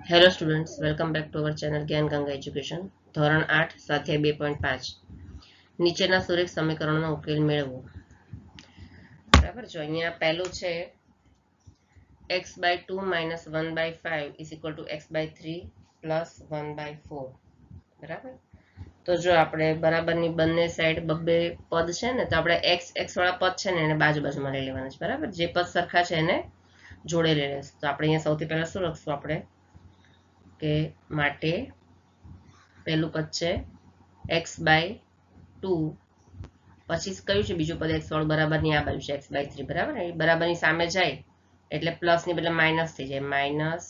Hello students, welcome back to our channel જ્ઞાન Ganga education. ધોરણ 8 સ્વાધ્યાય 2.5 નીચેના સુરેખ સમીકરણોનો ઉકેલ મેળવો. બરાબર, જો અહીંયા પહેલું છે x/2 - 1/5 = x/3 + 1/4. બરાબર, તો જો આપણે બરાબરની બંને સાઈડ બબ્બે પદ છે ને, તો આપણે x વાળા પદ છે ને એને બાજુ બાજુમાં લઈ લેવાના છે. બરાબર, જે પદ સરખા છે એને જોડે લઈ લેશું. તો આપણે અહીંયા સૌથી પહેલા શું લખશું આપણે કે માટે પહેલું પદ છે x/2, પછી કયું છે બીજું પદ x વાળું બરાબરની આ બાજુ છે x/3. બરાબર, એ બરાબરની સામે જાય એટલે પ્લસ ની બદલે માઇનસ થઈ જાય, માઇનસ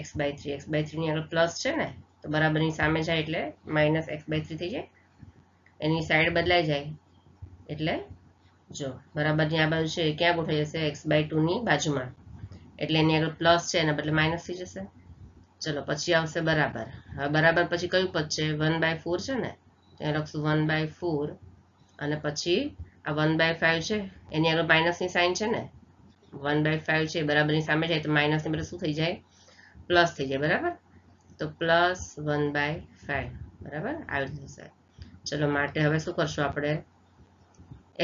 x/3. x/3 ની આગળ પ્લસ છે ને, તો બરાબરની સામે જાય એટલે માઇનસ x/3 થઈ જાય. એની સાઈડ બદલાઈ જાય એટલે જો બરાબરની આ બાજુ છે એ ક્યાં ગોઠવાઈ જશે? x/2 ની બાજુમાં, એટલે એની આગળ પ્લસ છે એના બદલે માઇનસ થઈ જશે. ચલો પછી આવશે બરાબર. હવે બરાબર પછી કયું પદ છે? 1/4 છે ને, ત્યાં લખશું 1/4 અને પછી આ 1/5 છે એની આગળ માઇનસની સાઇન છે ને, 1/5 છે બરાબરની સામે જાય તો માઇનસ ની બદલે શું થઈ જાય? પ્લસ થઈ જાય. બરાબર, તો પ્લસ 1/5. બરાબર, આવી જશે. ચલો માટે હવે શું કરશું આપણે?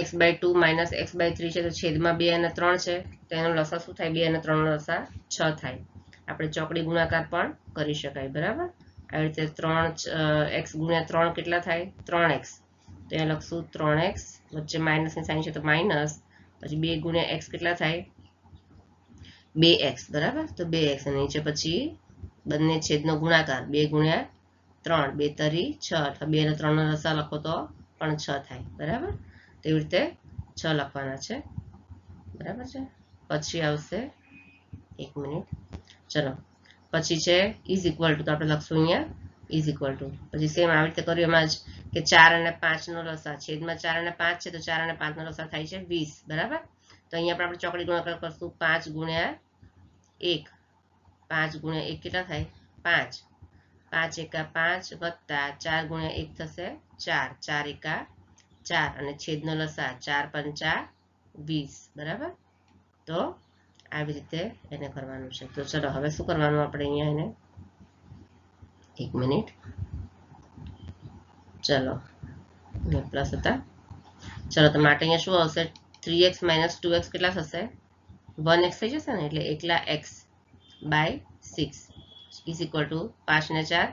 x/2 - x/3 છે તો છેદમાં 2 અને 3 છે, તો એનો લસા શું થાય? 2 અને 3 નો લસા 6 થાય. આપણે ચોકડી ગુણાકાર પણ કરી શકાય. બરાબર, આવી રીતે 3x × 3 કેટલા થાય? 3x. તો અહીંયા લખશું 3x, વચ્ચે માઇનસની સાઇન છે તો માઇનસ, પછી 2 × x કેટલા થાય? 2x. બરાબર, તો 2x અને નીચે પછી બંને છેદનો ગુણાકાર 2 × 3, 2 તરી 6, અથવા 2 અને 3 નો લસા લખો તો પણ 6 થાય. બરાબર, તેવી રીતે 6 લખવાના છે. બરાબર છે, પછી આવશે 1 મિનિટ. ચલો પછી છે ઇઝ ઇક્વલ ટુ, તો આપણે લખશું અહીંયા ઇઝ ઇક્વલ ટુ. પછી સેમ આવી રીતે કર્યું એમાં જ કે 4 અને 5 નો લસા, છેદમાં 4 અને 5 છે તો 4 અને 5 નો લસા થાય છે 20. બરાબર, તો અહીંયા પણ આપણે ચોકડી ગુણાકાર કરશું 5 × 1, 5 × 1 કેટલા થાય? 5. 5 × 5 વત્તા 4 × 1 થશે 4, 4 × 4 અને છેદનો લસા 4 × 5 = 20. બરાબર, તો આવી રીતે એને કરવાનું છે. તો ચલો હવે શું કરવાનું આપણે અહીંયા એને 1 મિનિટ. ચલો પ્લસ હતા. ચલો તો માટે અહીંયા શું આવશે? 3x - 2x કેટલા થશે? 1x થઈ જશે ને, એટલે એકલા x/6 ઇઝ ઇક્વલ ટુ 5 ને 4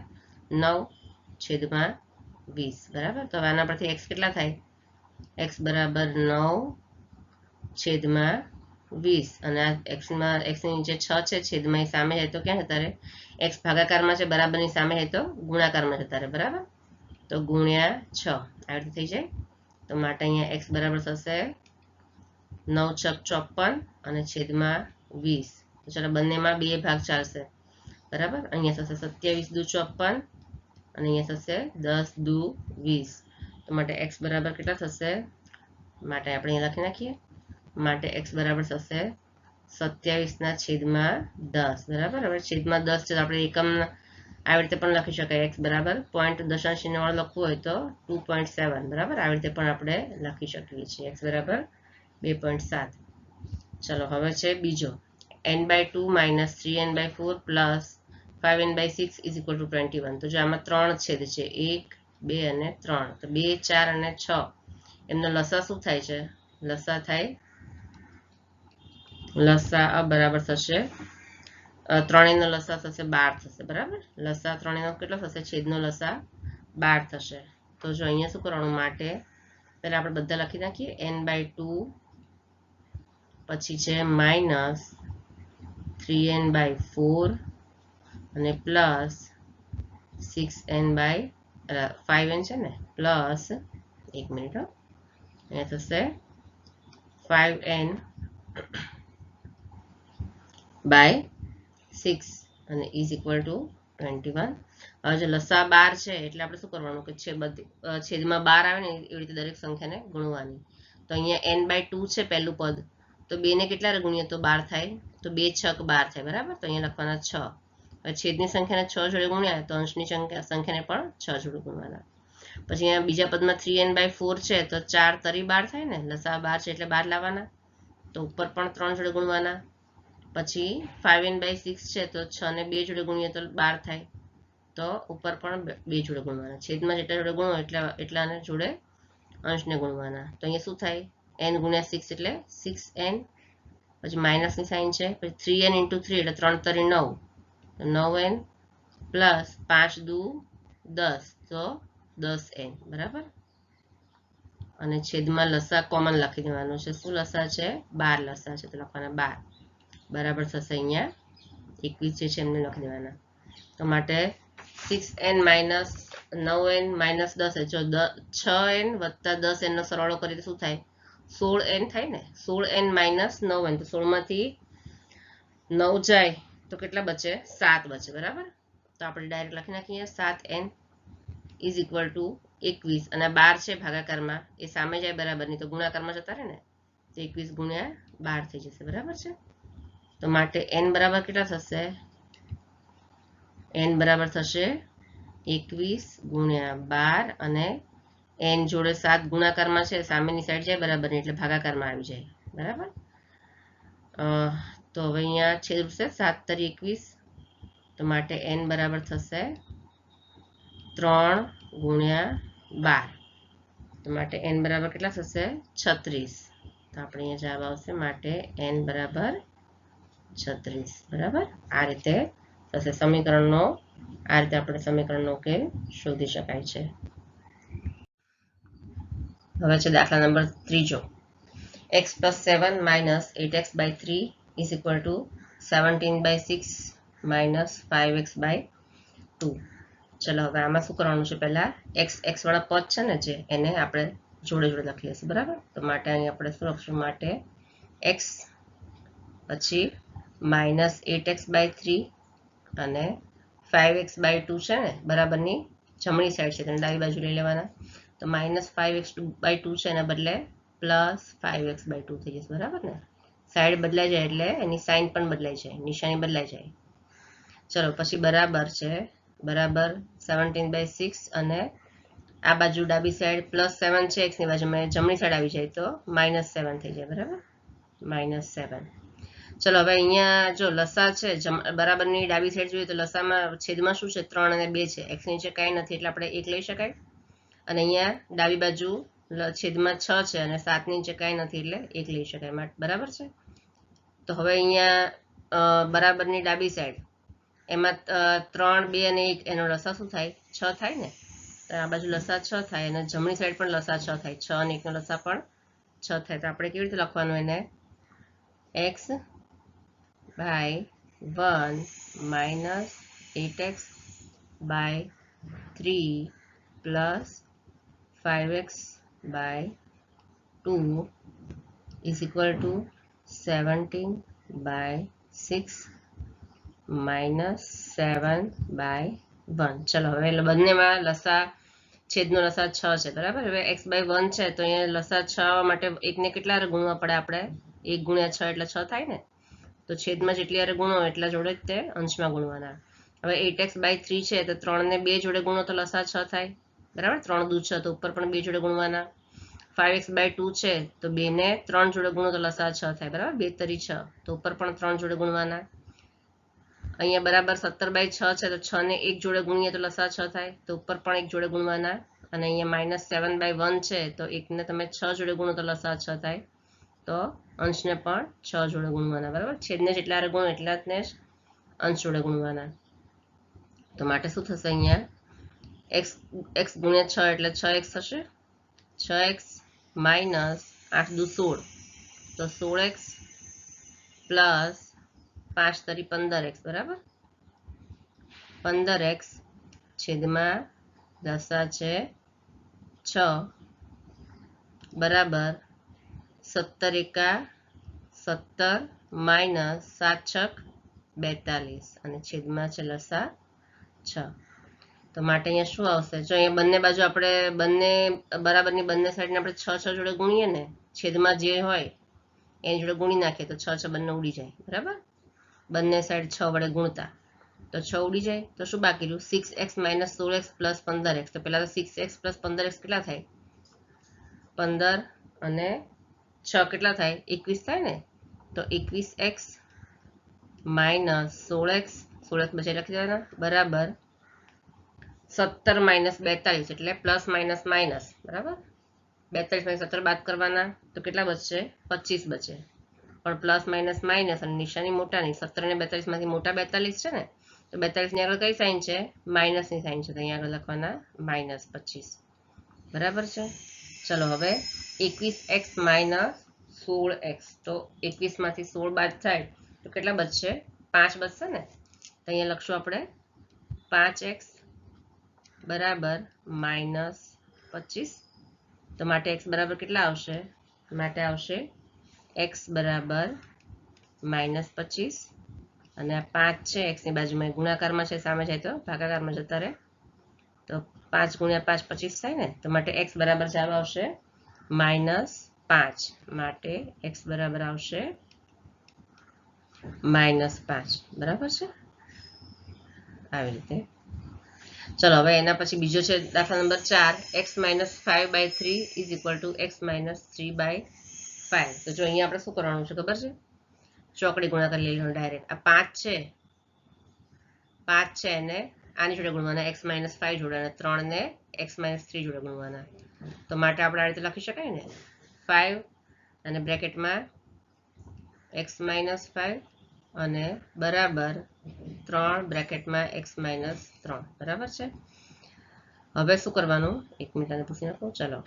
9 છેદમાં 20. બરાબર, તો આના પરથી x કેટલા થાય? x બરાબર 9 છેદમાં 20 અને આ x ની નીચે 6 છે, છેદમાં એ સામે જાય તો ક્યાં જતા રહે? x ભાગાકારમાં છે, બરાબરની સામે જાય તો ગુણાકારમાં જતા રહે. બરાબર, તો ગુણ્યા 6 આવી રીતે થઈ જાય. તો માટે અહીંયા x બરાબર થશે 9 × 6 = 54 અને છેદમાં 20. તો ચાલો બંનેમાં 2 ભાગ ચાલશે. બરાબર, અહીંયા થશે 27 × 2 = 54 અને અહીંયા થશે 10 × 2 = 20. તો માટે x બરાબર કેટલા થશે? માટે આપણે અહીંયા લખી નાખીએ. માટે x બરાબર થશે 27/10. બરાબર, હવે છેદમાં 10 છે તો આપણે એકમ આવી રીતે પણ લખી શકાય. x બરાબર પોઈન્ટ દશાંશ ચિહ્ન વાળું લખવું હોય તો 2.7. બરાબર, આવી રીતે પણ આપણે લખી શકીએ છીએ. x બરાબર 2.7. ચલો હવે છે બીજો n/2 - 3n/4 + 5n/6 = 21. તો જો આમાં 3 છેદ છે, 1, 2 અને 3. તો 2, 4 અને 6 એમનો લસા શું થાય છે? લસા થાય, લસા બરાબર થશે ત્રણેયનો લસા થશે 12 થશે. બરાબર, લસા ત્રણેયનો કેટલો થશે? છેદનો લસા 12 થશે. તો જો અહીંયા શું કરવાનું? માટે પહેલા આપણે બધા લખી નાખીએ. n/2 પછી છે માઇનસ 3n/4 અને પ્લસ 5n છે ને, પ્લસ 1 મિનિટ, અહીંયા થશે 5n/6 અને ઇઝ ઇક્વલ ટુ 21. હવે જો લસા 12 છે એટલે આપણે શું કરવાનું કે છેદમાં 12 આવે ને એવી રીતે દરેક સંખ્યાને ગુણવાની. તો અહીંયા n/2 છે પહેલું પદ, તો 2 ને કેટલા ગુણીએ તો 12 થાય? તો 2 × 6 = 12 થાય. બરાબર, તો અહીંયા લખવાના 6. હવે છેદની સંખ્યાને 6 જોડે ગુણ્યા તો અંશની સંખ્યાને પણ 6 જોડે ગુણવાના. પછી અહીંયા બીજા પદમાં 3n/4 છે તો 4 તરી 12 થાય ને, લસા 12 છે એટલે 12 લાવવાના, તો ઉપર પણ 3 જોડે ગુણવાના. પછી 5n/6 છે તો 6 ને 2 જોડે ગુણીએ તો 12 થાય, તો ઉપર પણ 2 જોડે ગુણવાના, છેદમાં જેટલા જોડે ગુણો એટલાને જોડે અંશને ગુણવાના. તો અહીંયા શું થાય, n ગુણ્યા 6 એટલે 6n, પછી માઇનસની સાઇન છે, પછી 3n × 3 એટલે 3 × 3 9, તો 9n પ્લસ 5 દુ 10, તો 10n બરાબર. અને છેદમાં લસા કોમન લખી દેવાનું છે. શું લસા છે? 12 લસા છે, તો લખવાના 12 બરાબર થશે અહીંયા 21 જે છે એમને લખી દેવાના. તો માટે 6n માઇનસ 9n માઇનસ 10, જો 6n વત્તા 10n નો સરવાળો કરીએ તો શું થાય, 16n થાય ને. 16n માઇનસ 9n, તો 16 માંથી 9 જાય તો કેટલા બચે, 7 બચે બરાબર. તો આપણે ડાયરેક્ટ લખી નાખીએ 7n ઇઝ ઇક્વલ ટુ 21, અને 12 છે ભાગાકારમાં, એ સામે જાય બરાબર, નહીં તો ગુણાકારમાં જતા રહે ને, તો 21 ગુણ્યા 12 થઈ જશે બરાબર છે. તો માટે n બરાબર કેટલા થશે, n બરાબર થશે 21 ગુણ્યા 12, અને n જોડે 7 ગુણાકારમાં છે, સામેની સાઈડ જાય બરાબર, એટલે ભાગાકારમાં આવી જાય બરાબર. તો હવે અહીંયા છેદ ઉડશે, 7 તરી 21, તો માટે n બરાબર થશે 3 ગુણ્યા 12, તો માટે n બરાબર કેટલા થશે, 36. તો આપણે અહીંયા જવાબ આવશે માટે n બરાબર 36 બરાબર. આ રીતે થશે સમીકરણનો, આ રીતે આપણે સમીકરણનો ઉકેલ શોધી શકાય છે. હવે છે દાખલા number 3. x + 7 - 8x/3 is equal to 17/6 - 5x/2. ચલો હવે આમાં શું કરવાનું છે, પહેલા x વાળા પદ છે ને જે, એને આપણે જોડે જોડે લખી લઈશું બરાબર. તો માટે અહીં આપણે શું લખશું, માટે x પછી -8x/3 અને 5x/2 છે ને બરાબરની જમણી સાઈડ છે, તેને ડાબી બાજુ લઈ લેવાના. તો -5x/2 છે એના બદલે +5x/2 થઈ જશે બરાબર ને. સાઈડ બદલાઈ જાય એટલે એની સાઇન પણ બદલાઈ જાય, નિશાની બદલાઈ જાય. ચલો પછી બરાબર છે, બરાબર 17/6, અને આ બાજુ ડાબી સાઈડ +7 છે, x ની બાજુમાં જમણી સાઈડ આવી જાય તો -7 થઈ જાય બરાબર, -7. ચલો હવે અહીંયા જો લસા છે, બરાબરની ડાબી સાઈડ જોઈએ તો લસામાં છેદમાં શું છે, 3 અને 2 છે, x નીચે કાંઈ નથી એટલે આપણે 1 લઈ શકાય. અને અહીંયા ડાબી બાજુ છેદમાં 6 છે અને 7 નીચે કાંઈ નથી એટલે 1 લઈ શકાય બરાબર છે. તો હવે અહીંયા બરાબરની ડાબી સાઈડ એમાં 3, 2 અને 1 એનો લસા શું થાય, 6 થાય ને. તો આ બાજુ લસા 6 થાય અને જમણી સાઈડ પણ લસા 6 થાય, 6 અને 1 નો લસા પણ 6 થાય. તો આપણે કેવી રીતે લખવાનું એને, x/1 - 8x/3 + 5x/2 is equal to 17/6 - 7/1. ચલો હવે બંનેમાં લસા, છેદનો લસા 6 છે બરાબર. હવે x/1 છે તો અહીંયા લસા 6 માટે એકને કેટલા ગુણવા પડે, આપણે 1 ગુણ્યા 6 એટલે 6 થાય ને. તો છેદમાં જેટલી હારે ગુણો એટલા જોડે જ તે અંશમાં ગુણવાના. હવે 8x/3 છે તો 3 ને 2 જોડે ગુણો તો લસા 6 થાય બરાબર, 3 દુ 6, તો ઉપર પણ 2 જોડે ગુણવાના. 5x/2 છે તો 2 ને 3 જોડે ગુણો તો લસા 6 થાય બરાબર, 2 તરી 6, તો ઉપર પણ 3 જોડે ગુણવાના. અહીંયા બરાબર 17/6 છે તો 6 ને 1 જોડે ગુણીએ તો લસા 6 થાય, તો ઉપર પણ 1 જોડે ગુણવાના. અને અહીંયા -7/1 છે તો 1 ને તમે 6 જોડે ગુણો તો લસા 6 થાય, તો અંશને પણ 6 જોડે ગુણવાના બરાબર. છેદને જેટલા હારે ગુણો એટલા જ અંશ જોડે ગુણવાના. તો માટે શું થશે, અહીંયા x ગુણ્યા 6 એટલે 6x થશે, 6x માઇનસ 8 દુ 16, તો 16x પ્લસ 5 તરી 15x બરાબર. 15x છેદમાં લસા છે 6 બરાબર 17 એકા 17 માઇનસ 7 છક 42, અને છેદમાં છે લસા 6. તો માટે અહીંયા શું આવશે, જો અહીંયા બંને બાજુ આપણે બંને બરાબરની બંને સાઈડને આપણે 6 6 જોડે ગુણીએ ને, છેદમાં જે હોય એની જોડે ગુણી નાખીએ તો 6 6 બંને ઉડી જાય બરાબર. બંને સાઈડ 6 વડે ગુણતા તો 6 ઉડી જાય, તો શું બાકી રહ્યું, 6x - 16x + 15x. તો પહેલા તો 6x + 15x કેટલા થાય, 15 અને 6 કેટલા થાય, 21 થાય ને. તો 21x માઇનસ 16x 16x બચે લખી દેવાના બરાબર 17 માઇનસ 42 એટલે પ્લસ માઇનસ માઇનસ બરાબર 42 માંથી 17 બાદ કરવાના તો કેટલા બચશે 25 બચે પણ પ્લસ માઇનસ માઇનસ અને નિશાની મોટાની 17 અને 42 માંથી મોટા 42 છે ને તો 42 ની આગળ કઈ સાઇન છે માઇનસ ની સાઇન છે તો અહીંયા આગળ લખવાના માઇનસ 25 બરાબર છે ચલો હવે 21x માઇનસ 16x તો 21 માંથી 16 બાદ થાય તો કેટલા બચશે 5 બચશે ને તો અહીંયા લખશું આપણે 5x બરાબર માઇનસ 25 તો માટે x બરાબર કેટલા આવશે માટે આવશે x બરાબર માઇનસ 25 અને આ 5 છે x ની બાજુમાં ગુણાકારમાં છે સામે જાય તો ભાગાકારમાં જતા રહે તો 5 ગુણ્યા 5 25 થાય ને તો માટે x બરાબર જવાબ આવશે માઇનસ 5 માટે x બરાબર આવશે માઇનસ 5 બરાબર છે આવી રીતે ચલો હવે એના પછી બીજો છે દાખલા number 4 x minus 5/3 is equal to x minus 3/5 તો જો અહીંયા આપણે શું કરવાનું છે ખબર છે ચોકડી ગુણાકાર લઈ લેવાનો ડાયરેક્ટ આ 5 છે એને આની જોડે ગુણવાના x માઇનસ 5 જોડે અને 3 ને x માઇનસ 3 જોડે ગુણવાના તો માટે આપણે આ રીતે લખી શકાય ને 5 અને બ્રેકેટમાં x માઇનસ 5 અને બરાબર 3 બ્રેકેટમાં x માઇનસ 3 બરાબર છે હવે શું કરવાનું એક મિનિટ આને પૂછી નાખો ચલો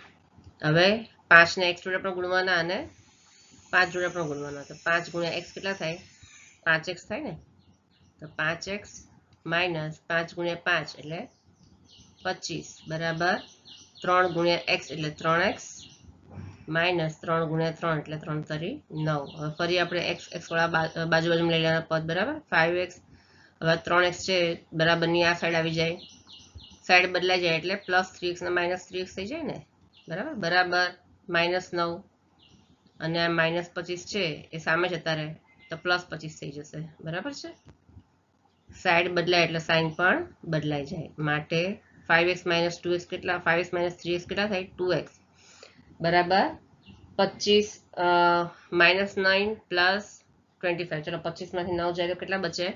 હવે 5 ને x જોડે પણ ગુણવાના અને 5 જોડે પણ ગુણવાના તો 5 ગુણ્યા x કેટલા થાય 5x થાય ને તો 5x માઇનસ 5 ગુણ્યા 5 એટલે 25 બરાબર 3 ગુણ્યા x એટલે 3x માઇનસ 3 ગુણ્યા 3 એટલે 3 તરી 9 હવે ફરી આપણે x વાળા બાજુ લઈ લેવાના પદ બરાબર 5x હવે 3x છે બરાબરની આ સાઈડ આવી જાય સાઈડ બદલાઈ જાય એટલે પ્લસ 3x ને માઇનસ 3x થઈ જાય ને બરાબર બરાબર માઇનસ 9 અને આ માઇનસ 25 છે એ સામે જતા રહે તો પ્લસ 25 થઈ જશે બરાબર છે સાઈડ બદલાય એટલે સાઇન પણ બદલાઈ જાય માટે 5x માઇનસ 2x કેટલા 5x માઇનસ 3x કેટલા થાય 2x બરાબર 25 માઇનસ 9 પ્લસ 25 ચલો 25 માંથી 9 જાય તો કેટલા બચે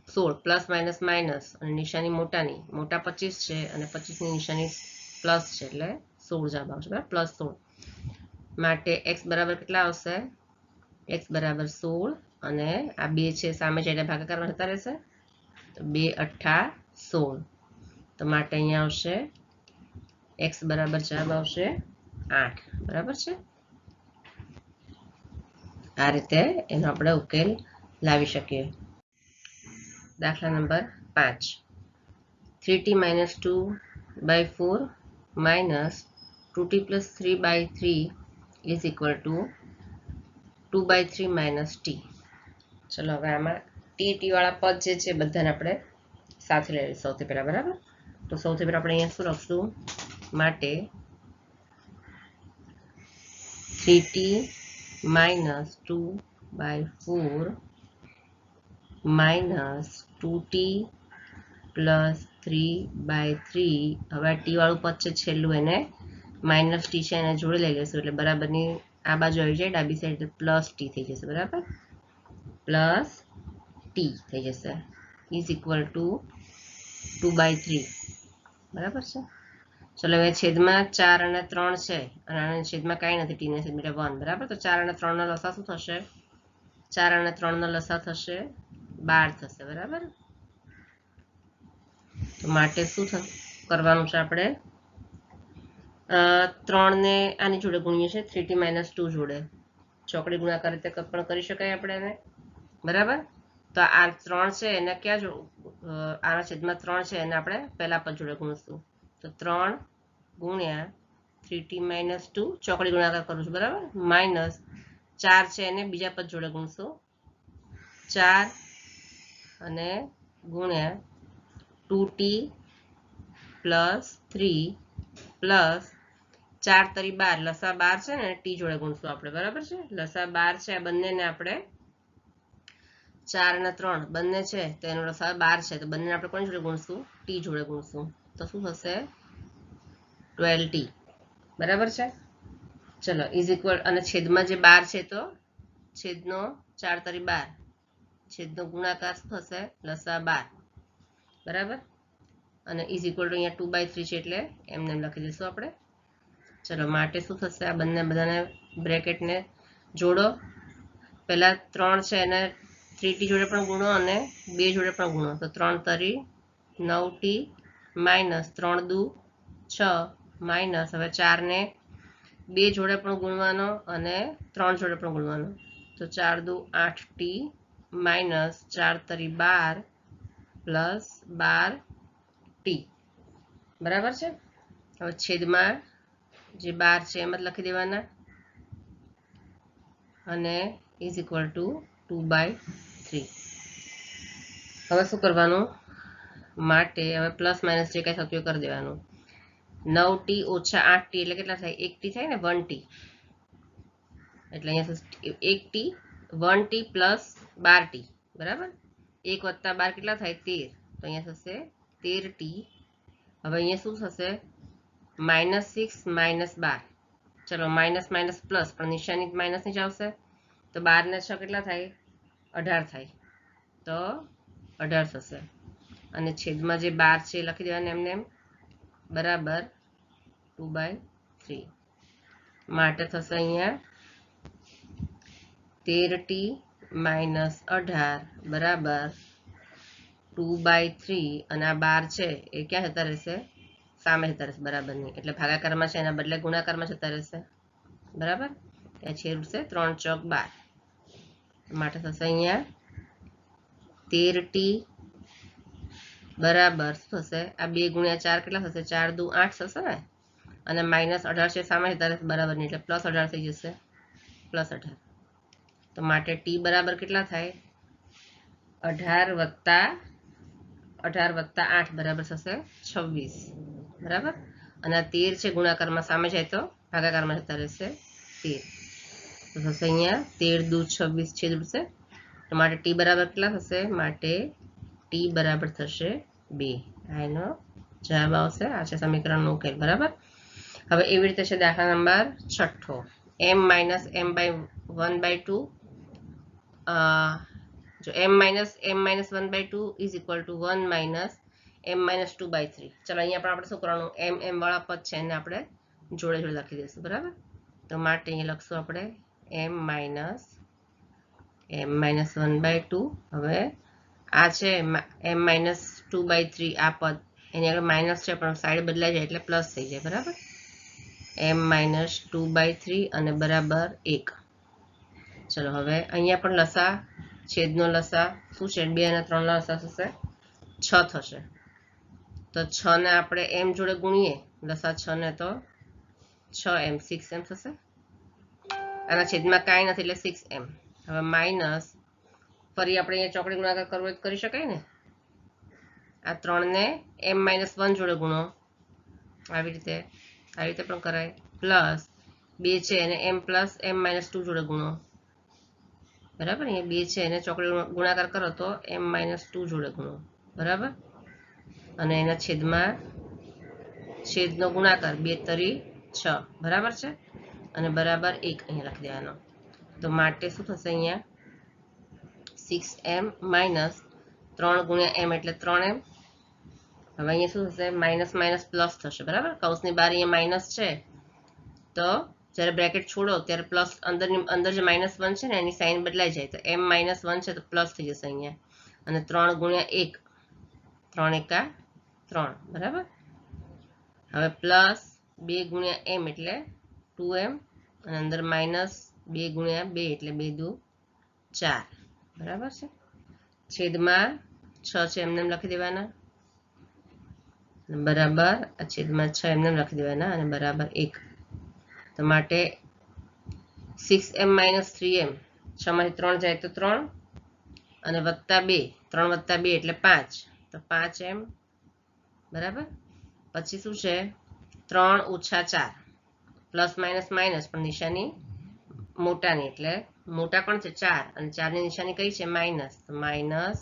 16 પ્લસ માઇનસ માઇનસ અને નિશાની મોટાની મોટા 25 છે અને 25 ની નિશાની પ્લસ છે એટલે 16 જવાબ આવશે બરાબર પ્લસ 16 માટે x બરાબર કેટલા આવશે x બરાબર 16 અને આ બે છે સામે છે એટલે ભાગાકારમાં જતા રહેશે તો 2 અઠ્ઠા 16 તો માટે અહીંયા આવશે x બરાબર જવાબ આવશે 8 બરાબર છે આ રીતે એનો આપણે ઉકેલ લાવી શકીએ દાખલા number 5 3t minus 2/4 minus 2t plus 3/3 is equal to 2/3 minus t ચલો હવે આમાં t વાળા પદ જે છે બધાને આપણે સાથે લઈએ સૌથી પહેલા બરાબર તો સૌથી પહેલા આપણે અહીંયા શું લખશું માટે 3t minus 2/4 minus 2t plus 3/3 હવે t વાળું પદ છે છેલ્લું એને માઇનસ t છે એને જોડે લઈ લેશું એટલે બરાબરની આ બાજુ આવી જાય ડાબી સાઈડ પ્લસ t થઈ જશે બરાબર પ્લસ t થઈ જશે ઇઝ ઇક્વલ ટુ 2/3 બરાબર છે ચલો હવે છેદમાં 4 અને 3 છે અને આના છેદમાં કાંઈ નથી t ને છેદ એટલે 1 બરાબર તો 4 અને 3 નો લસા શું થશે 4 અને 3 નો લસા થશે 12 થશે બરાબર તો માટે શું કરવાનું છે આપણે 3 ને આની જોડે ગુણીએ છે 3t minus 2 જોડે ચોકડી ગુણાકાર રીતે પણ કરી શકાય આપણે એને બરાબર તો આ 3 છે એને ક્યાં આના છેદમાં 3 છે એને આપણે પહેલા પદ જોડે ગુણીશું તો 3 ગુણ્યા 3t minus 2 ચોકડી ગુણાકાર કરું છું બરાબર માઇનસ 4 છે એને બીજા પદ જોડે ગુણશું 4 અને ગુણ્યા 2t plus 3 plus 4 તરી 12 લસા 12 છે ને t જોડે ગુણશું આપણે બરાબર છે લસા 12 છે આ બંનેને આપણે 4 અને 3 બંને છે તો એનો લસા 12 છે તો બંનેને આપણે કોની જોડે ગુણશું t જોડે ગુણશું તો શું થશે 12t બરાબર છે ચલો ઇઝ ઇક્વલ અને છેદમાં જે 12 છે તો છેદનો 4 તરી 12 છેદનો ગુણાકાર શું થશે લસા 12 બરાબર અને ઇઝ ઇક્વલ ટુ અહીંયા 2/3 છે એટલે એમને એમ લખી દઈશું આપણે ચલો માટે શું થશે આ બધાને બ્રેકેટને જોડો પહેલા 3 છે એને 3t જોડે પણ ગુણો અને 2 જોડે પણ ગુણો તો 3 તરી 9t માઇનસ 3 દુ 6 માઇનસ હવે 4 ને 2 જોડે પણ ગુણવાનો અને 3 જોડે પણ ગુણવાનો તો 4 દુ 8t માઇનસ 4 તરી 12 પ્લસ 12t બરાબર છે હવે છેદમાં જે 12 છે એમ જ લખી દેવાના અને ઇઝ ઇક્વલ ટુ 2/3 હવે શું કરવાનું માટે હવે પ્લસ માઇનસ જે કંઈ થતું એ કરી દેવાનું 9t ઓછા 8t એટલે કેટલા થાય 1t થાય ને 1t એટલે અહીંયા 1t 1t પ્લસ 12t બરાબર 1 વત્તા 12 કેટલા થાય 13 તો અહીંયા થશે 13t હવે અહીંયા શું થશે -6 -12 ચલો માઇનસ માઇનસ પ્લસ પણ નિશાની માઇનસની જ આવશે તો 12 ને 6 કેટલા થાય 18 થાય તો 18 થશે અને છેદમાં જે 12 છે એ લખી દેવાને એમને એમ બરાબર 2/3 માટે થશે અહીંયા 13t માઇનસ 18 બરાબર 2/3 અને આ 12 છે એ ક્યાં જતા રહેશે સામે જતા રહેશે બરાબરની એટલે ભાગાકારમાં છે એના બદલે ગુણાકારમાં જતા રહેશે બરાબર ત્યાં છેદ ઉડશે 3 ચોક 12 માટે થશે અહીંયા 13t બરાબર શું થશે આ 2 ગુણ્યા 4 કેટલા થશે 4 દુ 8 થશે ને અને માઇનસ 18 છે સામે જતા રહેશે બરાબરની એટલે પ્લસ 18 થઈ જશે પ્લસ 18 તો માટે t બરાબર કેટલા થાય 18 વત્તા 8 બરાબર થશે 26 બરાબર અને આ 13 છે ગુણાકારમાં સામે જાય તો ભાગાકારમાં જતા રહેશે 13 તો થશે અહીંયા 13 દુ 26 છેદ ઉડશે તો માટે t બરાબર કેટલા થશે માટે t બરાબર થશે 2 આ એનો જવાબ આવશે આ છે સમીકરણનો ઉકેલ બરાબર હવે એવી રીતે છે દાખલા નંબર 6 m - m/1/2 જો m - m-1/2 is equal to 1 - m-2/3 ચલો અહીંયા પણ આપણે શું કરવાનું m વાળા પદ છે એને આપણે જોડે જોડે લખી દઈશું બરાબર તો માટે અહીંયા લખશું આપણે m - m-1/2 હવે આ છે m-2/3 આ પદ એની આગળ માઇનસ છે પણ સાઈડ બદલાઈ જાય એટલે પ્લસ થઈ જાય બરાબર m-2/3 અને બરાબર 1 ચલો હવે અહીંયા પણ લસા છેદનો લસા શું છે 2 અને 3 ના લસા થશે 6 થશે તો 6 ને આપણે m જોડે ગુણીએ લસા 6 ને તો 6m 6m થશે આના છેદમાં કાંઈ નથી એટલે 6m હવે માઇનસ ફરી આપણે અહીંયા ચોકડી ગુણાકાર કરવો હોય તો કરી શકાય ને આ 3 ને m-1 જોડે ગુણો આવી રીતે પણ કરાય પ્લસ 2 છે એને m + m-2 જોડે ગુણો બરાબર અહીંયા 2 છે એને ચોકડી ગુણાકાર કરો તો m-2 જોડે ગુણો બરાબર અને એના છેદનો ગુણાકાર 2 તરી 6 બરાબર છે અને બરાબર 1 અહીંયા લખી દેવાનો તો માટે શું થશે અહીંયા 6m માઇનસ 3 ગુણ્યા m એટલે 3m હવે અહીંયા શું થશે માઇનસ માઇનસ પ્લસ થશે બરાબર કૌંસની બહાર અહીંયા માઇનસ છે તો જ્યારે બ્રેકેટ છોડો ત્યારે પ્લસ અંદર જે -1 છે ને એની સાઇન બદલાઈ જાય તો m-1 છે તો પ્લસ થઈ જશે અહીંયા અને 3 ગુણ્યા 1 3 એકા 3 બરાબર હવે પ્લસ 2 ગુણ્યા m એટલે 2m અને અંદર માઇનસ 2 ગુણ્યા 2 એટલે 2 દુ 4 બરાબર છે છેદમાં 6 છે એમને લખી દેવાના બરાબર આ છેદમાં 6 એમને લખી દેવાના અને બરાબર 1 તો માટે 6m - 3m 6 માંથી 3 જાય તો 3 અને વત્તા 2 3 વત્તા 2 એટલે 5 તો 5m બરાબર પછી શું છે 3 ઓછા 4 પ્લસ માઇનસ માઇનસ પણ નિશાની મોટાની એટલે મોટા પણ છે 4 અને 4 ની નિશાની કઈ છે માઇનસ તો માઇનસ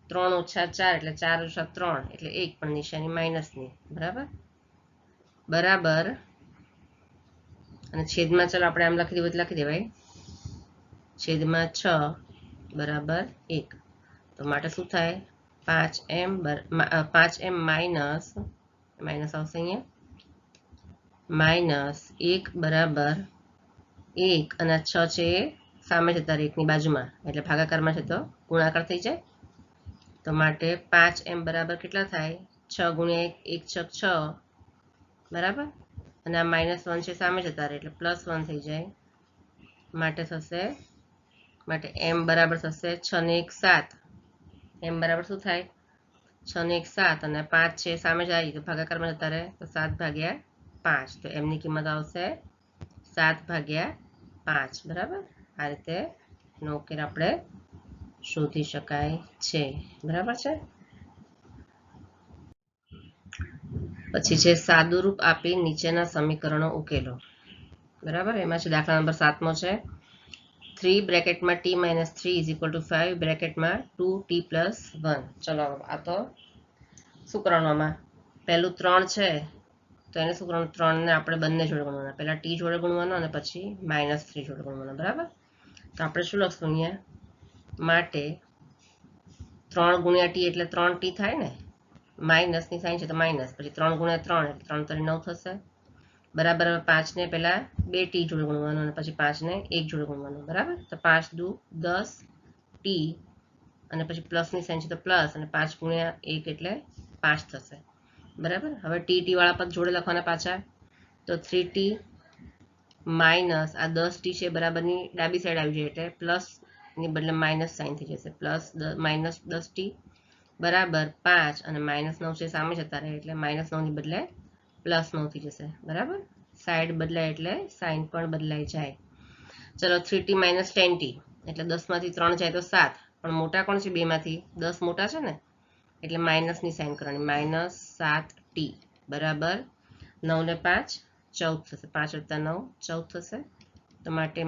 3 ઓછા 4 એટલે 4 ઓછા 3 એટલે 1 પણ નિશાની માઇનસની બરાબર બરાબર અને છેદમાં ચાલો આપણે આમ લખી દેવાય છેદમાં 6 બરાબર 1. તો માટે શું થાય 5m માઇનસ આવશે અહીંયા માઇનસ 1 બરાબર 1 અને 6 છે એ સામે છે તારે 1 ની બાજુમાં એટલે ભાગાકારમાં છે તો ગુણાકાર થઈ જાય. તો માટે 5m બરાબર કેટલા થાય 6 ગુણ્યા 1 1 6 6 બરાબર અને આ -1 છે સામે છે તારે એટલે +1 થઈ જાય. માટે થશે માટે m બરાબર થશે 6 ને 1 7 m બરાબર શું થાય 6 ને 1 7 અને 5 છે સામે જાય તો ભાગાકારમાં જતા રહે તો 7/5 તો m ની કિંમત આવશે 7/5 બરાબર. આ રીતે નો ઉકેલ આપણે શોધી શકાય છે બરાબર છે. પછી છે સાદુરૂપ આપી નીચેના સમીકરણો ઉકેલો બરાબર. એમાં છે દાખલા નંબર 7મો છે 3 બ્રેકેટમાં t - 3 = 5 બ્રેકેટમાં 2t + 1. ચલો આ તો શું કરવાનું આમાં પહેલું 3 છે તો એને શું કરવાનું 3 ને આપણે બંને જોડે ગુણવાના પહેલા t જોડે ગુણવાનો અને પછી -3 જોડે ગુણવાનો બરાબર. તો આપણે શું લખશું અહીંયા માટે 3 ગુણ્યા t એટલે 3t થાય ને માઇનસની સાઇન છે તો માઇનસ પછી 3 ગુણ્યા 3 એટલે 3 તરી 9 થશે બરાબર. 5 ને પહેલા 2t જોડે ગુણવાનો અને પછી 5 ને 1 જોડે ગુણવાનો બરાબર. તો 5 દુ 10 t અને પછી પ્લસની સાઇન છે તો પ્લસ અને 5 ગુણ્યા 1 એટલે 5 થશે બરાબર. હવે ટી વાળા પદ જોડે લખવાના પાછા તો 3t માઇનસ આ 10t છે બરાબરની ડાબી સાઈડ આવી જાય એટલે પ્લસ ની બદલે માઇનસ સાઇન થઈ જશે પ્લસ -10t બરાબર 5 અને -9 છે સામે જતા રહે એટલે -9 ની બદલે +9 થઈ જશે બરાબર. સાઈડ બદલાય એટલે સાઇન પણ બદલાઈ જાય. ચલો 3t - 10t એટલે 10 માંથી 3 જાય તો 7 પણ મોટા કોણ છે 2 માંથી 10 મોટા છે ને એટલે માઇનસની સાઇન કરવાની -7t બરાબર 9 ને 5 14 થશે 5 + 9 14 થશે. તો માટે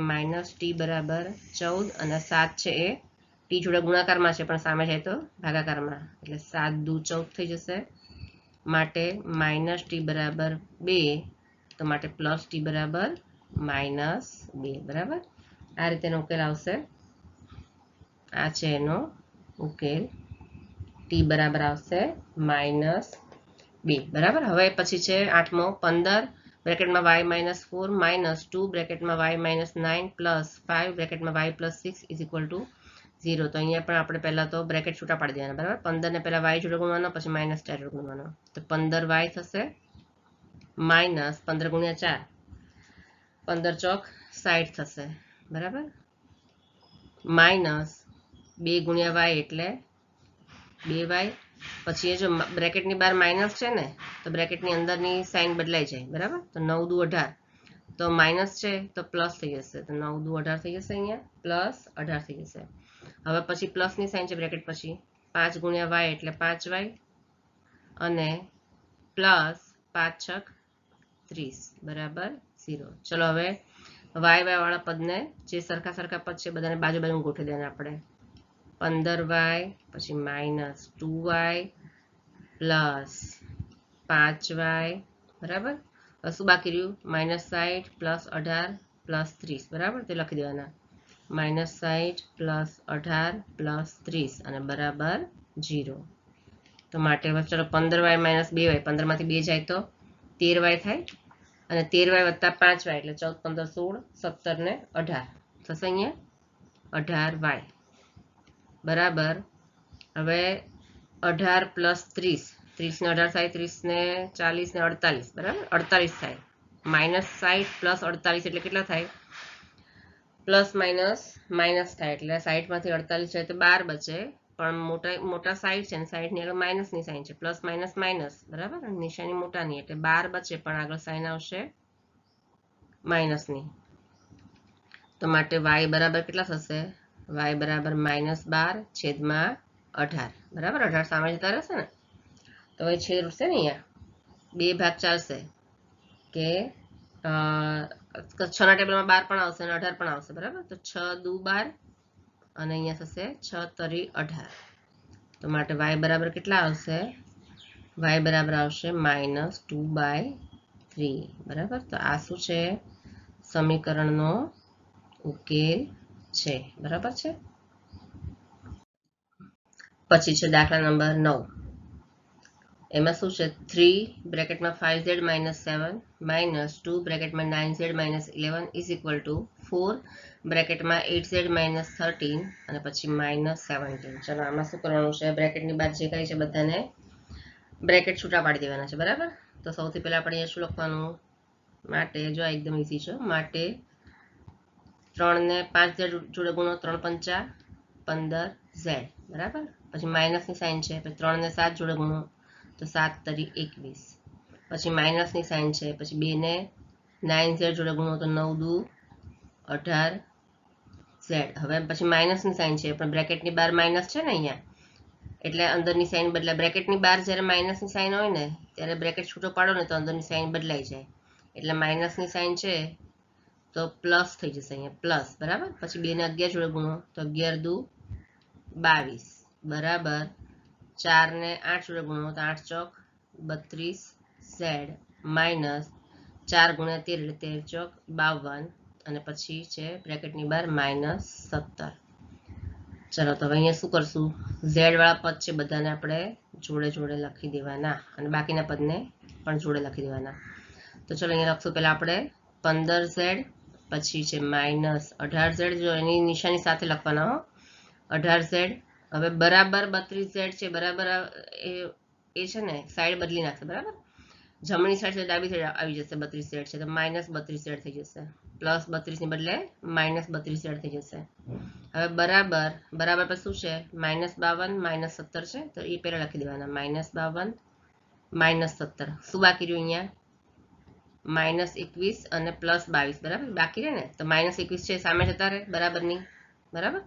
-t બરાબર 14 અને 7 છે એ t જોડે ગુણાકારમાં છે પણ સામે જાય તો ભાગાકારમાં એટલે 7 દુ 14 થઈ જશે માટે -t બરાબર 2 તો માટે +t બરાબર -2 બરાબર. આ રીતેનો ઉકેલ આવશે. આ છે એનો ઉકેલ t બરાબર આવશે -2 બરાબર. હવે પછી છે 8મો 15 બ્રેકેટમાં y - 4 - 2 બ્રેકેટમાં y - 9 + 5 બ્રેકેટમાં y + 6 = 0. તો અહીંયા પણ આપણે પહેલા તો બ્રેકેટ છૂટા પાડી દેવાના બરાબર. 15 ને પહેલા y જોડે ગુણવાનો પછી -4 જોડે ગુણવાનો તો 15y થશે -15 ગુણ્યા 4 15 ચોક 60 થશે બરાબર -2 ગુણ્યા y એટલે 2y પછી એ જો બ્રેકેટની બહાર માઇનસ છે ને તો બ્રેકેટની અંદરની સાઇન બદલાઈ જાય બરાબર. તો 9 દુ 18 તો માઇનસ છે તો પ્લસ થઈ જશે તો 9 દુ 18 થઈ જશે અહીંયા +18 થઈ જશે. હવે પછી પ્લસની સાઇન છે બ્રેકેટ પછી 5 ગુણ્યા y એટલે 5y અને પ્લસ 5 છક 30 બરાબર 0. ચલો હવે y વાળા પદને જે સરખા પદ છે બધાને બાજુ ગોઠવી દેવાના આપણે 15y પછી -2y પ્લસ 5y બરાબર. શું બાકી રહ્યું -60 + 18 + 30 બરાબર. તે લખી દેવાના -60 + 18 + 30 અને બરાબર 0. તો માટે ચલો 15y - 2y 15 માંથી 2 જાય તો 13y થાય અને 13y વત્તા 5y એટલે 14 15 16 17 ને 18 થશે અહીંયા 18y બરાબર. હવે 18 + 30 30 ને 18 થાય 30 ને 40 ને 48 બરાબર 48 થાય -60 + 48 એટલે કેટલા થાય પ્લસ માઇનસ થાય એટલે 60 માંથી 48 જાય તો 12 બચે પણ મોટા સાઈડ છે ને સાઈડ ની આગળ માઇનસની સાઈન છે પ્લસ માઇનસ બરાબર નિશાની મોટાની એટલે 12 બચે પણ આગળ સાઈન આવશે માઇનસની. તો માટે y બરાબર કેટલા થશે y બરાબર -12 છેદમાં 18 બરાબર 18 સામે જતા રહેશે ને તો હવે છેદ ઉઠશે ને અહીંયા 2 ભાગ ચાલશે કે 6 ના ટેબલમાં 12 પણ આવશે અને 18 પણ આવશે બરાબર. તો 6 દુ 12 અને અહીંયા થશે 6 તરી 18 તો માટે y બરાબર કેટલા આવશે y બરાબર આવશે -2/3 બરાબર. તો આ શું છે સમીકરણનો ઉકેલ છે બરાબર છે. પછી છે દાખલા નંબર 9. એમાં શું છે 3 બ્રેકેટમાં 5z - 7 minus 2 બ્રેકેટમાં 9z - 11 is equal to 4 બ્રેકેટમાં 8z - 13 અને પછી -17. ચલો આમાં શું કરવાનું છે, બ્રેકેટની બહાર જે કાંઈ છે બધાને બ્રેકેટ છૂટા પાડી દેવાના છે, બરાબર. તો સૌથી પહેલા આપણે અહીંયા શું લખવાનું, માટે જો એકદમ ઈઝી છે, માટે 3 ને 5z જોડે ગુણો, 3 5 15z, બરાબર. પછી માઇનસની સાઇન છે, પછી 3 ને 7 જોડે ગુણો તો 7 તરી 21, પછી માઇનસની સાઇન છે, પછી 2 ને 9z જોડે ગુણો તો 9 દુ 18z. હવે પછી માઇનસની સાઇન છે, પણ બ્રેકેટની બહાર માઇનસ છે ને અહીંયા, એટલે અંદરની સાઇન બદલાય. બ્રેકેટની બહાર જ્યારે માઇનસની સાઇન હોય ને ત્યારે બ્રેકેટ છૂટો પાડો ને તો અંદરની સાઇન બદલાઈ જાય, એટલે માઇનસની સાઇન છે તો પ્લસ થઈ જશે અહીંયા, પ્લસ, બરાબર. પછી 2 ને 11 જોડે ગુણો તો 11 દુ 22, બરાબર. 4 ને 8 જોડે ગુણો તો 8 ચોક 32z માઇનસ 4 ગુણ્યા 13 એટલે 13 ચોક 52 અને પછી છે બ્રેકેટની બહાર -17. ચલો તો હવે અહીંયા શું કરશું, ઝેડ વાળા પદ છે બધાને આપણે જોડે જોડે લખી દેવાના અને બાકીના પદને પણ જોડે લખી દેવાના. તો ચલો અહીંયા લખશું પહેલા આપણે 15z, પછી છે -18z, જો એની નિશાની સાથે લખવાના હો, 18z. હવે બરાબર 32z છે, બરાબર એ છે ને સાઈડ બદલી નાખશે, બરાબર. જમણી સાઈડ છે ડાબી સાઈડ આવી જશે, 32z છે તો -32z થઈ જશે, પ્લસ 32 ની બદલે -32z થઈ જશે. હવે બરાબર બરાબર પર શું છે, -52 -17 છે તો એ પહેલા લખી દેવાના, -52 -17. શું બાકી રહ્યું અહીંયા, -21 અને +22, બરાબર બાકી રહે ને. તો -21 છે સામે જતા રહે બરાબરની, બરાબર.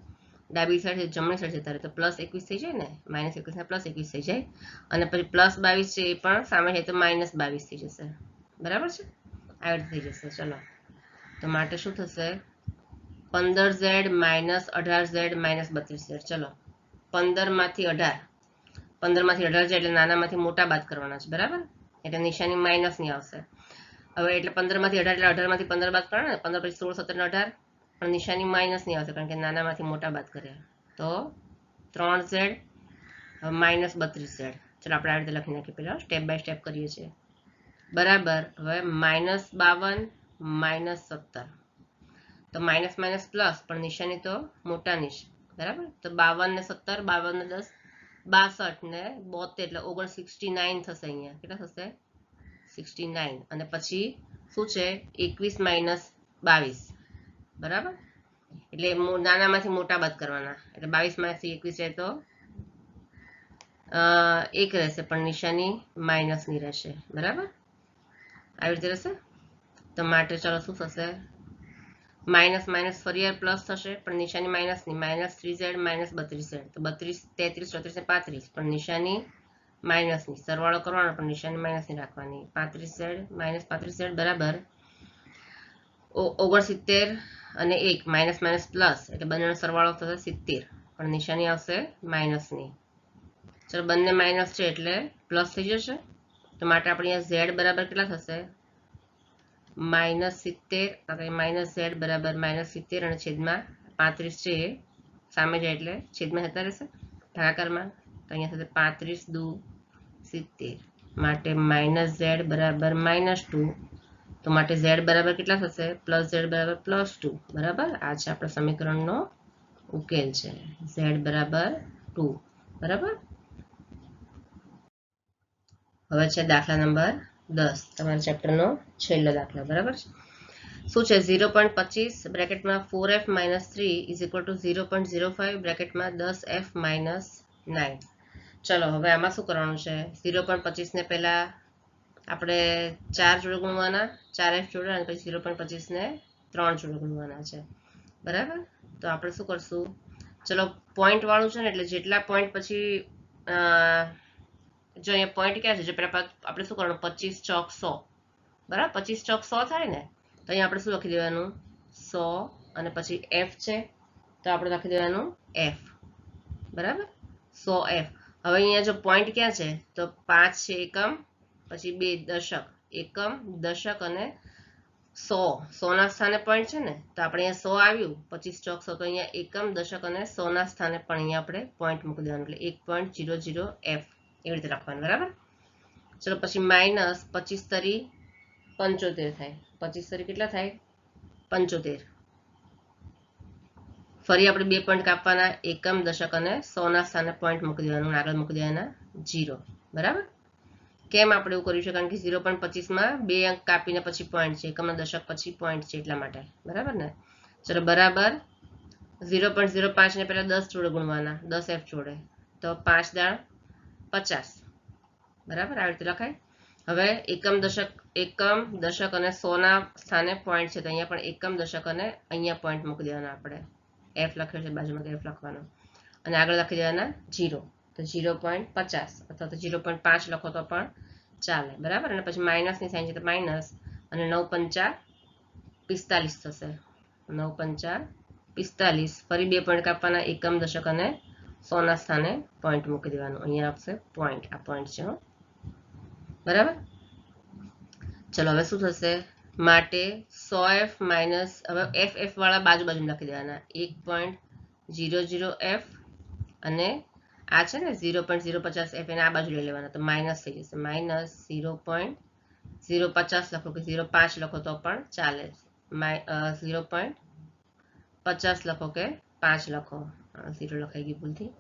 ડાબી સાઈડ જમણી સાઈડ જતા રહે તો +21 થઈ જાય ને, -21 ને +21 થઈ જાય, અને પછી +22 છે એ પણ સામે જાય તો -22 થઈ જશે, બરાબર છે. આવી રીતે થઈ જશે. ચલો તો માટે શું થશે, 15z -18z -32z. ચલો 15 માંથી 18 છે એટલે નાનામાંથી મોટા બાદ કરવાના છે, બરાબર. એટલે નિશાની માઇનસ ની આવશે. હવે એટલે 15 માંથી 18 એટલે 18 માંથી 15 બાદ કરવાના, 15 પછી 16 17 ને 18, પણ નિશાની માઇનસ ની આવશે કારણ કે નાનામાંથી મોટા બાદ કર્યા તો 3z -32z. ચલો આપણે આ રીતે લખી નાખીએ, પેલા સ્ટેપ બાય સ્ટેપ કરીએ છીએ, બરાબર. હવે -52 -17 તો માઇનસ માઇનસ પ્લસ, પણ નિશાની તો મોટાની છે, બરાબર. તો 52 ને 17, 52 ને 10 62 ને 72 એટલે 69 થશે. અહીંયા કેટલા થશે, 69. અને પછી શું છે 21 - 22, બરાબર. એટલે નાનામાંથી મોટા બાદ કરવાના, એટલે 22 માંથી 21 જાય તો 1 રહેશે, પણ નિશાની માઇનસની રહેશે, બરાબર. આવી રીતે રહેશે. તો માટે ચાલો શું થશે, માઇનસ માઇનસ ફરી પ્લસ થશે, પણ નિશાની માઇનસની, -3z -32z. તો 32 33 34 ને 35, પણ નિશાની માઇનસની, સરવાળો કરવાનો પણ નિશાની માઇનસની રાખવાની, 35z -35z બરાબર 69 અને 1 માઇનસ માઇનસ પ્લસ એટલે બંનેનો સરવાળો થશે 70, પણ નિશાની આવશે માઇનસની. ચલો બંને માઇનસ છે એટલે પ્લસ થઈ જશે. તો માટે આપણે અહીંયા z બરાબર કેટલા થશે, -70 -z બરાબર -70 અને છેદમાં 35 છે એ સામે જાય એટલે છેદમાં જતા રહેશે ભાગાકારમાં, તો અહીંયા થશે 35 દુ 70, માટે -z બરાબર -2. તો માટે z બરાબર કેટલા થશે, +z બરાબર +2, બરાબર. આ છે આપણા સમીકરણનો ઉકેલ છે, z બરાબર 2, બરાબર. હવે છે દાખલા નંબર 10, તમારા ચેપ્ટરનો છેલ્લો દાખલો, બરાબર. શું છે 0.25 બ્રેકેટમાં 4f - 3 is equal to 0.05 બ્રેકેટમાં 10f - 9. ચલો હવે આમાં શું કરવાનું છે, 0.25 ને પહેલા આપણે 4 જોડે ગુણવાના, 4f જોડે, અને પછી 0.25 ને 3 જોડે ગુણવાના છે, બરાબર. તો આપણે શું કરશું, ચલો પોઈન્ટ વાળું છે ને એટલે જેટલા પોઈન્ટ પછી જો અહીંયા પોઈન્ટ ક્યાં છે, જો પેલા આપણે શું કરવાનું, 25 ચોક 100, બરાબર. 25 ચોક 100 થાય ને, તો અહીંયા આપણે શું લખી દેવાનું 100, અને પછી f છે તો આપણે લખી દેવાનું f, બરાબર 100f. હવે અહીંયા જો પોઈન્ટ ક્યાં છે તો 5 છે એકમ, પછી 2 દશક, એકમ દશક અને 100 ના સ્થાને પોઈન્ટ છે ને, તો આપણે અહીંયા 100 આવ્યું, 25 ચોક 100, તો અહીંયા એકમ દશક અને 100 ના સ્થાને પણ અહીંયા આપણે પોઈન્ટ મૂકી દેવાનું, એટલે 1.00f એવી રીતે લખવાનું, બરાબર. ચલો પછી માઇનસ 25 તરી 75 થાય. 25 તરી કેટલા થાય? 75. ફરી આપણે 2 પોઈન્ટ કાપવાના, એકમ દશક અને 100 ના સ્થાને પોઈન્ટ મૂકી દેવાનું, આગળ મૂકી દેવાના 0, બરાબર. કેમ આપણે એવું કર્યું છે? કારણ કે 0.25 માં 2 અંક કાપીને પછી પોઈન્ટ છે, એકમના દશક પછી પોઈન્ટ છે એટલા માટે, બરાબર ને. ચલો બરાબર 0.05 ને પહેલા 10 જોડે ગુણવાના, 10f જોડે, તો 5 દાળ 50, બરાબર. આવી રીતે લખાય. હવે એકમ દશક અને 100 ના સ્થાને પોઈન્ટ છે, તો અહીંયા પણ એકમ દશક અને અહીંયા પોઈન્ટ મૂકી દેવાના, આપણે f લખ્યો છે બાજુમાં, f લખવાનો અને આગળ લખી દેવાના 0, તો 0.50 અથવા તો 0.5 લખો તો પણ ચાલે, બરાબર. અને પછી માઇનસની સાઇન છે તો માઇનસ, અને 9 પંચા 45 થશે, 9 પંચા 45. ફરી 2 પોઈન્ટ કાપવાના, એકમ દશક અને 100 ના સ્થાને પોઈન્ટ મૂકી દેવાનું, અહીંયા આવશે પોઈન્ટ, આ પોઈન્ટ છે, બરાબર. ચલો હવે શું થશે? માટે 100f માઇનસ, હવે f વાળા બાજુ લખી દેવાના, 1.00f અને આ છે ને 0.050f એને આ બાજુ લઈ લેવાના, તો માઇનસ થઈ જશે, માઇનસ 0.050 લખો કે 0.5 લખો તો પણ ચાલે, 0.50 લખો કે 5 લખો, 0 લખાઈ ગઈ ભૂલથી,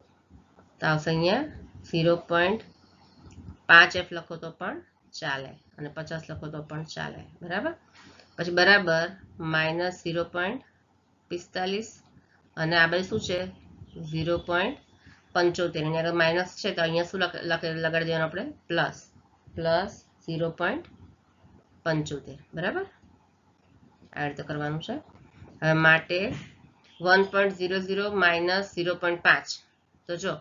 તો આવશે અહીંયા 0.5f લખો તો પણ ચાલે અને 50 લખો તો પણ ચાલે, બરાબર. પછી બરાબર માઇનસ 0.45 અને આ બાજુ શું છે 0.75, એની આગળ માઇનસ છે તો અહીંયા શું લગાડી દેવાનું આપણે? પ્લસ 0.75, બરાબર. આ રીતે કરવાનું છે. હવે માટે 1.00 માઇનસ 0.5, તો જો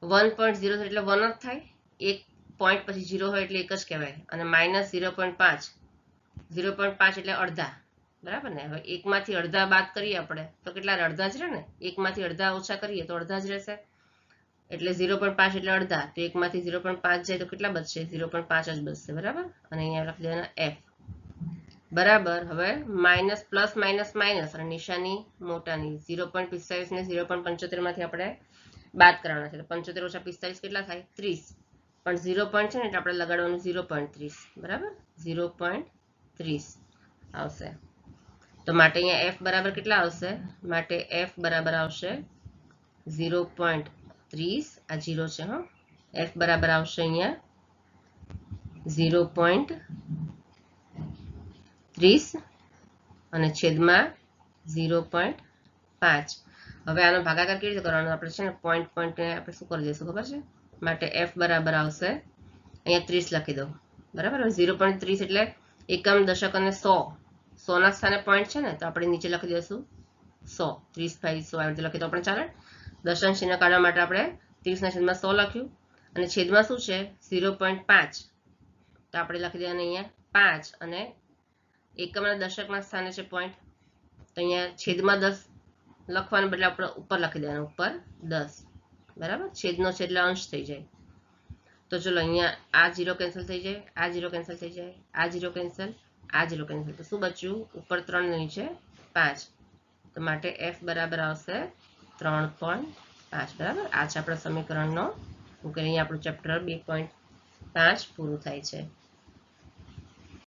1.00 એટલે 1 જ થાય, એક પોઈન્ટ પછી 0 હોય એટલે એક જ કહેવાય, અને માઇનસ 0.5 એટલે અડધા, બરાબર ને. હવે એકમાંથી અડધા બાદ કરીએ આપણે તો કેટલા? અડધા જ રહે ને. એકમાંથી અડધા ઓછા કરીએ તો અડધા જ રહેશે, એટલે 0.5 એટલે અડધા, તો એકમાંથી 0.5 જાય તો કેટલા બચશે? 0.5 જ બચશે, બરાબર. અને અહીંયા લખી દેવાના f, બરાબર. હવે માઇનસ પ્લસ માઇનસ માઇનસ અને નિશાની મોટાની, 0.45 ને 0.75 માંથી આપણે બાદ કરવાના છે, તો 75 ઓછા 45 કેટલા થાય? 30, પણ 0 પોઈન્ટ છે ને એટલે આપણે લગાડવાનું 0.30, બરાબર. 0.30 આવશે. તો માટે અહીંયા f બરાબર કેટલા આવશે? માટે f બરાબર આવશે 0.30, આ 0 છે, હા. f બરાબર આવશે અહીંયા 0.30 અને છેદમાં 0.5. હવે આનો ભાગાકાર કેવી રીતે કરવાનો? આપણે છે ને પોઈન્ટને આપણે શું કરી દઈશું ખબર છે? માટે f બરાબર આવશે અહીંયા 30 લખી દો, બરાબર. 0.30 એટલે એકમ દશક અને 100 ના સ્થાને પોઈન્ટ છે ને, તો આપણે નીચે લખી દઈશું 100, 30 બાય 100 આવી રીતે લખી દો પણ ચાલે. દશાંશ ચિહ્ન કાઢવા માટે આપણે 30 ના છેદમાં 100 લખ્યું અને છેદમાં શું છે? 0.5, તો આપણે લખી દેવાનું અહીંયા 5, અને એકમના દશકના સ્થાને છે પોઈન્ટ, તો અહીંયા છેદમાં 10 લખવાને બદલે આપણે ઉપર લખી દેવાનું, ઉપર 10, બરાબર. છેદનો છે એટલે અંશ થઈ જાય, તો ચલો અહીંયા આ 0 કેન્સલ થઈ જાય, આ 0 કેન્સલ થઈ જાય, આ 0 કેન્સલ, આ 0 કેન્સલ, તો શું બચ્યું? ઉપર 3 ને નીચે 5, તો માટે f બરાબર આવશે 3.5, બરાબર. આ છે આપણા સમીકરણનો ઉકેલ. અહીંયા આપણું ચેપ્ટર 2.5 પૂરું થાય છે.